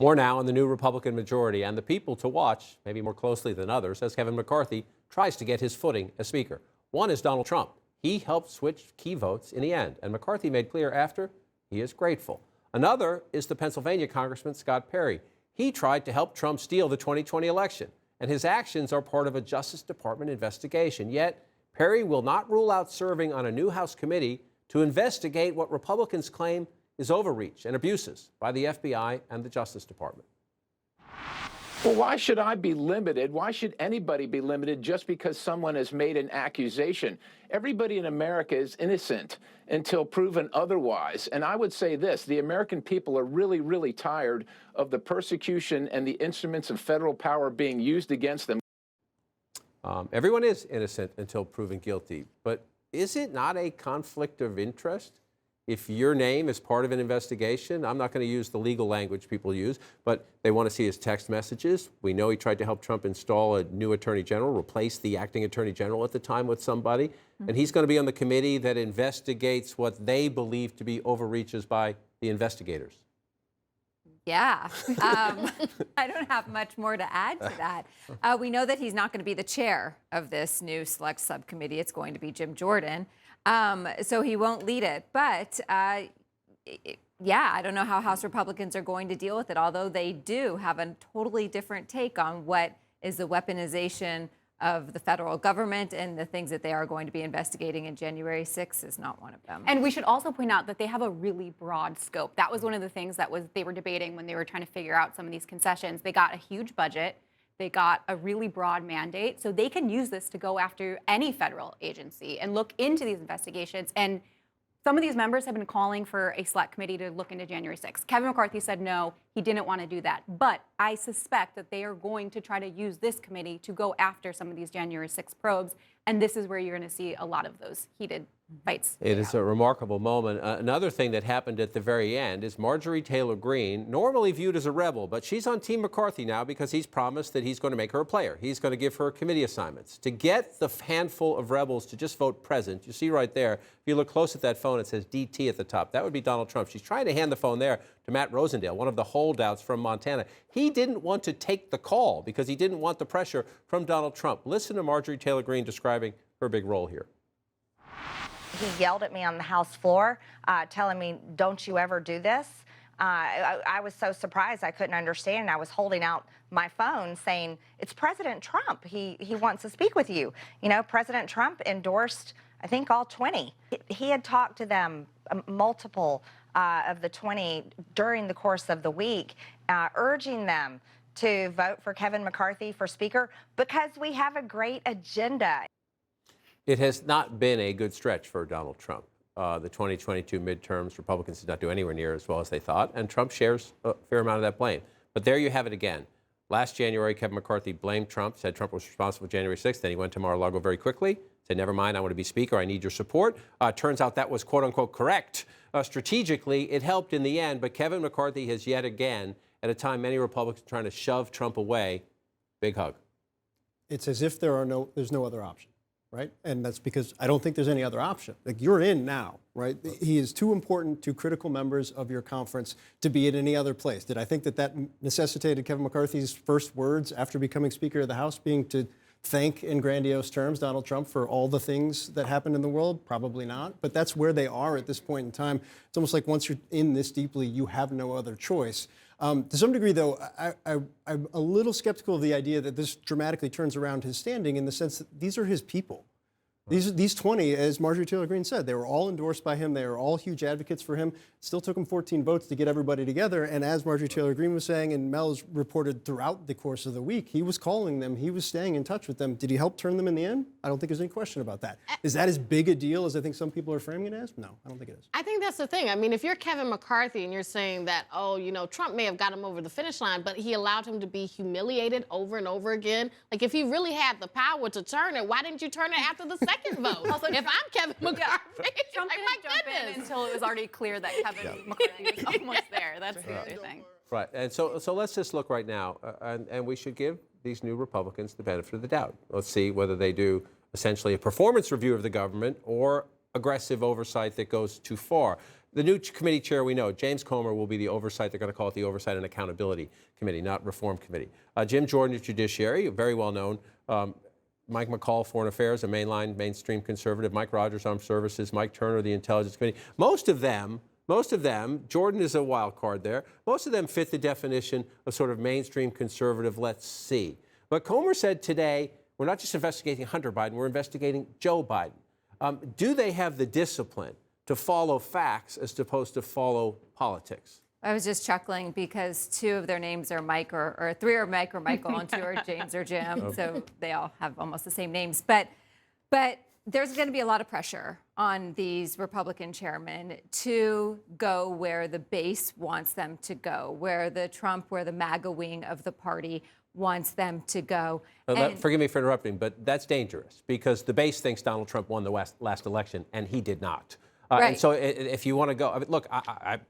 More now on the new Republican majority and the people to watch, maybe more closely than others, as Kevin McCarthy tries to get his footing as Speaker. One is Donald Trump. He helped switch key votes in the end, and McCarthy made clear after he is grateful. Another is the Pennsylvania Congressman Scott Perry. He tried to help Trump steal the 2020 election, and his actions are part of a Justice Department investigation. Yet, Perry will not rule out serving on a new House committee to investigate what Republicans claim is overreach and abuses by the FBI and the Justice Department. Well, why should I be limited? Why should anybody be limited just because someone has made an accusation? Everybody in America is innocent until proven otherwise. And I would say this, the American people are really, really tired of the persecution and the instruments of federal power being used against them. Everyone is innocent until proven guilty, but is it not a conflict of interest? If your name is part of an investigation, I'm not going to use the legal language people use, but they want to see his text messages. We know he tried to help Trump install a new attorney general, replace the acting attorney general at the time with somebody. And he's going to be on the committee that investigates what they believe to be overreaches by the investigators. Yeah, I don't have much more to add to that. We know that he's not going to be the chair of this new select subcommittee. It's going to be Jim Jordan. So he won't lead it. But yeah, I don't know how House Republicans are going to deal with it, although they do have a totally different take on what is the weaponization of the federal government, and the things that they are going to be investigating, and January 6th is not one of them. And we should also point out that they have a really broad scope. That was one of the things that they were debating when they were trying to figure out some of these concessions. They got a huge budget. They got a really broad mandate, so they can use this to go after any federal agency and look into these investigations. And some of these members have been calling for a select committee to look into January 6th. Kevin McCarthy said no, he didn't want to do that. But I suspect that they are going to try to use this committee to go after some of these January 6th probes. And this is where you're going to see a lot of those heated fights. It is a remarkable moment. Another thing that happened at the very end is Marjorie Taylor Greene, normally viewed as a rebel, but she's on Team McCarthy now because he's promised that he's going to make her a player. He's going to give her committee assignments. To get the handful of rebels to just vote present, you see right there, if you look close at that phone, it says DT at the top. That would be Donald Trump. She's trying to hand the phone there to Matt Rosendale, one of the holdouts from Montana. He didn't want to take the call because he didn't want the pressure from Donald Trump. Listen to Marjorie Taylor Greene describing her big role here. He yelled at me on the House floor, telling me, "Don't you ever do this?" I was so surprised I couldn't understand. I was holding out my phone saying, "It's President Trump. He wants to speak with you." You know, President Trump endorsed, I think, all 20. He had talked to them, multiple of the 20, during the course of the week, urging them to vote for Kevin McCarthy for Speaker because we have a great agenda. It has not been a good stretch for Donald Trump. The 2022 midterms, Republicans did not do anywhere near as well as they thought, and Trump shares a fair amount of that blame. But there you have it again. Last January, Kevin McCarthy blamed Trump, said Trump was responsible for January 6th. Then he went to Mar-a-Lago very quickly, said, "Never mind, I want to be Speaker. I need your support." Turns out that was, quote unquote, correct. Strategically, it helped in the end, but Kevin McCarthy has yet again, at a time many Republicans are trying to shove Trump away, big hug. It's as if there's no other option. Right? And that's because I don't think there's any other option. Like, you're in now, right? He is too important to critical members of your conference to be at any other place. Did I think that necessitated Kevin McCarthy's first words after becoming Speaker of the House being to thank in grandiose terms Donald Trump for all the things that happened in the world? Probably not. But that's where they are at this point in time. It's almost like once you're in this deeply, you have no other choice. To some degree, though, I'm a little skeptical of the idea that this dramatically turns around his standing, in the sense that these are his people. These 20, as Marjorie Taylor Greene said, they were all endorsed by him. They were all huge advocates for him. It still took him 14 votes to get everybody together. And as Marjorie Taylor Greene was saying, and Mel's reported throughout the course of the week, he was calling them. He was staying in touch with them. Did he help turn them in the end? I don't think there's any question about that. Is that as big a deal as I think some people are framing it as? No, I don't think it is. I think that's the thing. I mean, if you're Kevin McCarthy and you're saying that, oh, you know, Trump may have got him over the finish line, but he allowed him to be humiliated over and over again. Like, if he really had the power to turn it, why didn't you turn it after the second vote? Also, if I'm Kevin McCarthy, Trump didn't jump in until it was already clear that Kevin McCarthy was almost there. That's the other thing. Right. And so let's just look right now, and we should give these new Republicans the benefit of the doubt. Let's see whether they do essentially a performance review of the government or aggressive oversight that goes too far. The new committee chair, we know, James Comer will be the oversight. They're going to call it the Oversight and Accountability Committee, not Reform Committee. Jim Jordan, Judiciary, very well known. Mike McCall, Foreign Affairs, a mainstream conservative. Mike Rogers, Armed Services. Mike Turner, the Intelligence Committee. Most of them, Jordan is a wild card there. Most of them fit the definition of sort of mainstream conservative, let's see. But Comer said today, we're not just investigating Hunter Biden, we're investigating Joe Biden. Do they have the discipline to follow facts as opposed to follow politics? I was just chuckling because 2 of their names are Mike or 3 are Mike or Michael and 2 are James or Jim. So they all have almost the same names. But there's going to be a lot of pressure on these Republican chairmen to go where the base wants them to go, where the MAGA wing of the party wants them to go. Forgive me for interrupting, but that's dangerous because the base thinks Donald Trump won the last election, and he did not. Right. And so if you want to go, I mean, look,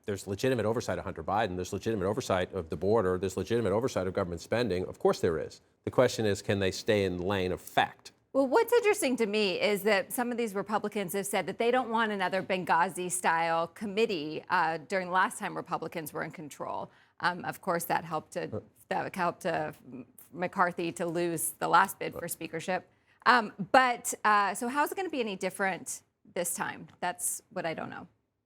there's legitimate oversight of Hunter Biden. There's legitimate oversight of the border. There's legitimate oversight of government spending. Of course there is. The question is, can they stay in the lane of fact? Well, what's interesting to me is that some of these Republicans have said that they don't want another Benghazi-style committee during the last time Republicans were in control. Of course, that helped McCarthy to lose the last bid for speakership. So how is it going to be any different this time? That's what I don't know.